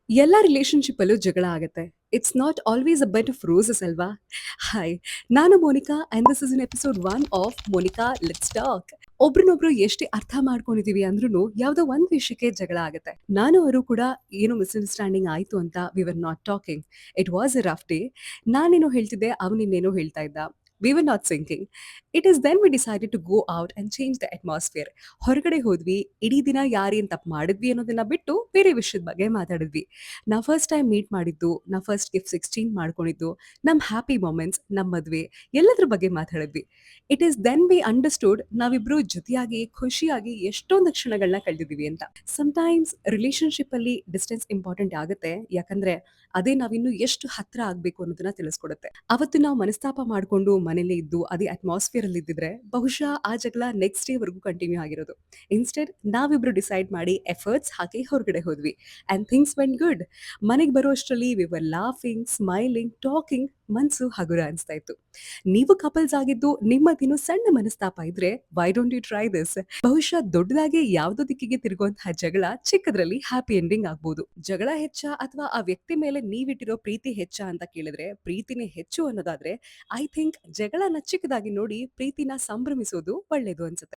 ಎಲ್ಲ ರಿಲೇಶನ್‌ಶಿಪ್ ಅಲ್ಲೂ ಜಗಳ ಆಗತ್ತೆ. It's not always a bed of roses ಅಲ್ವಾ? ಹಾಯ್, ನಾನು Monica and this is an episode 1 of Monica let's talk. ಒಬ್ರನ್ನೊಬ್ರು ಎಷ್ಟೇ ಅರ್ಥ ಮಾಡ್ಕೊಂಡಿದೀವಿ ಅಂದ್ರೂನು ಯಾವ್ದೋ ಒಂದ್ ವಿಷಯಕ್ಕೆ ಜಗಳ ಆಗತ್ತೆ. ನಾನು ಅವರು ಕೂಡ ಏನೋ ಮಿಸ್‌ಅಂಡರ್‌ಸ್ಟ್ಯಾಂಡಿಂಗ್ ಆಯ್ತು ಅಂತ we were not talking. It was a rough day. ನಾನೇನೋ ಹೇಳ್ತಿದ್ದೆ, ಅವನಿನ್ನೇನೋ ಹೇಳ್ತಾ ಇದ್ದ. We were not syncing. It is then we decided to go out and change the atmosphere. ಹೊರಗಡೆ ಹೋದ್ವಿ. ಇಡೀ ದಿನ ಯಾರೇನ್ ತಪ್ಪು ಮಾಡಿದ್ವಿ ಅನ್ನೋದನ್ನ ಬಿಟ್ಟು ಬೇರೆ ವಿಷಯದ ಬಗ್ಗೆ ಮಾತಾಡಿದ್ವಿ. ನಾವು ಫಸ್ಟ್ ಟೈಮ್ ಮೀಟ್ ಮಾಡಿದ್ದು, ನಾವು ಫಸ್ಟ್ ಗಿಫ್ಟ್ಸ್ ಎಕ್ಸ್ಚೇಂಜ್ ಮಾಡ್ಕೊಂಡಿದ್ದು, ನಮ್ಮ ಹ್ಯಾಪಿ ಮೊಮೆಂಟ್ಸ್, ನಮ್ಮ ಮದುವೆ ಎಲ್ಲದ್ರ ಬಗ್ಗೆ ಮಾತಾಡಿದ್ವಿ. It is then we understood ನಾವಿಬ್ರು ಜೊತೆಯಾಗಿ, ಖುಷಿಯಾಗಿ ಎಷ್ಟೊಂದು ಕ್ಷಣಗಳನ್ನ ಕಳೆದಿದ್ದೀವಿ ಅಂತ. ಸಮ್‌ಟೈಮ್ಸ್ ರಿಲೇಶನ್‌ಶಿಪ್ ಅಲ್ಲಿ ಡಿಸ್ಟೆನ್ಸ್ ಇಂಪಾರ್ಟೆಂಟ್ ಆಗುತ್ತೆ. ಯಾಕಂದ್ರೆ ಅದೇ ನಾವಿನ್ನು ಎಷ್ಟು ಹತ್ರ ಆಗ್ಬೇಕು ಅನ್ನೋದನ್ನ ತಿಳಿಸ್ಕೊಡುತ್ತೆ. ಅವತ್ತು ನಾವು ಮನಸ್ತಾಪ ಮಾಡ್ಕೊಂಡು ಮನೇಲೇ ಇದ್ದು ಅದೇ ಅಟ್ಮಾಸ್ಫಿಯರ್ ಅಲ್ಲಿ ಇದ್ದಿದ್ರೆ ಬಹುಶಃ ಆ ಜಗಳ ನೆಕ್ಸ್ಟ್ ಡೇ ವರೆಗೂ ಕಂಟಿನ್ಯೂ ಆಗಿರೋದು. ಇನ್‌ಸ್ಟೆಡ್ ನಾವಿಬ್ರು ಡಿಸೈಡ್ ಮಾಡಿ ಎಫರ್ಟ್ಸ್ ಹಾಕಿ ಹೊರಗಡೆ ಹೋದ್ವಿ. And things went good. ಮನೆಗೆ ಬರುವಷ್ಟರಲ್ಲಿ we were laughing, smiling, talking. ಮನ್ಸು ಹಗುರ ಅನಿಸ್ತಾ ಇತ್ತು. ನೀವು ಕಪಲ್ಸ್ ಆಗಿದ್ದು ನಿಮ್ಮದಿನ್ನೂ ಸಣ್ಣ ಮನಸ್ತಾಪ ಇದ್ರೆ why don't you try this? ಬಹುಶಃ ದೊಡ್ಡದಾಗಿ ಯಾವುದೋ ದಿಕ್ಕಿಗೆ ತಿರುಗುವಂತಹ ಜಗಳ ಚಿಕ್ಕದ್ರಲ್ಲಿ ಹ್ಯಾಪಿ ಎಂಡಿಂಗ್ ಆಗ್ಬೋದು. ಜಗಳ ಹೆಚ್ಚಾ ಅಥವಾ ಆ ವ್ಯಕ್ತಿ ಮೇಲೆ ನೀವಿಟ್ಟಿರೋ ಪ್ರೀತಿ ಹೆಚ್ಚಾ ಅಂತ ಕೇಳಿದ್ರೆ ಪ್ರೀತಿನೇ ಹೆಚ್ಚು ಅನ್ನೋದಾದ್ರೆ ಐ ಥಿಂಕ್ ಜಗಳನ ಚಿಕ್ಕದಾಗಿ ನೋಡಿ ಪ್ರೀತಿನ ಸಂಭ್ರಮಿಸೋದು ಒಳ್ಳೇದು ಅನ್ಸುತ್ತೆ.